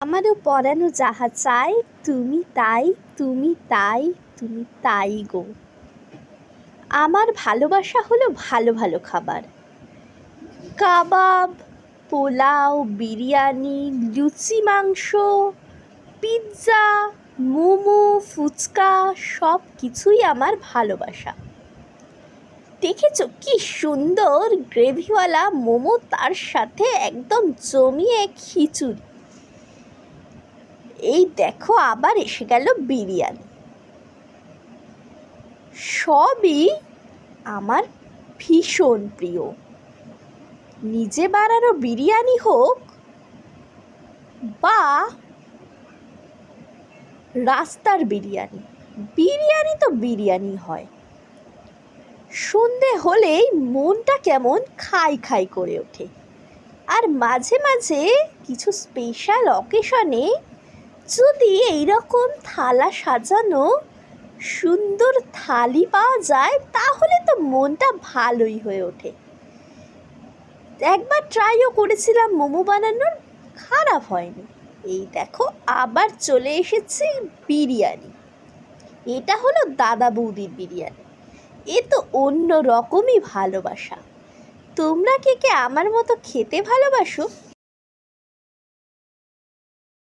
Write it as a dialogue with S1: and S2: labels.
S1: আমারও পরানো যাহা চাই, তুমি তাই, তুমি তাই, তুমি তাই গো। আমার ভালোবাসা হলো ভালো ভালো খাবার, কাবাব, পোলাও, বিরিয়ানি, লুচি মাংস, পিৎজা, মোমো, ফুচকা, সব কিছুই আমার ভালোবাসা। দেখেছো কি সুন্দর গ্রেভিওয়ালা মোমো, তার সাথে একদম জমিয়ে খিচুড়ি। এই দেখো আবার এসে গেল বিরিয়ানি। সবই আমার ভীষণ প্রিয়। নিজে বানানো বিরিয়ানি হোক বা রাস্তার বিরিয়ানি, বিরিয়ানি তো বিরিয়ানি হয়। সন্ধে হলেই মনটা কেমন খাই খাই করে ওঠে। আর মাঝে মাঝে কিছু স্পেশাল অকেশনে যদি এইরকম থালা সাজানো সুন্দর থালি পাওয়া যায়, তাহলে তো মনটা ভালোই হয়ে ওঠে। একবার ট্রাইও করেছিলাম মোমো বানানোর, খারাপ হয়নি। এই দেখো আবার চলে এসেছে বিরিয়ানি। এটা হলো দাদা বৌদির বিরিয়ানি। এ তো অন্য রকমই ভালোবাসা। তোমরা কে কে আমার মতো খেতে ভালোবাসো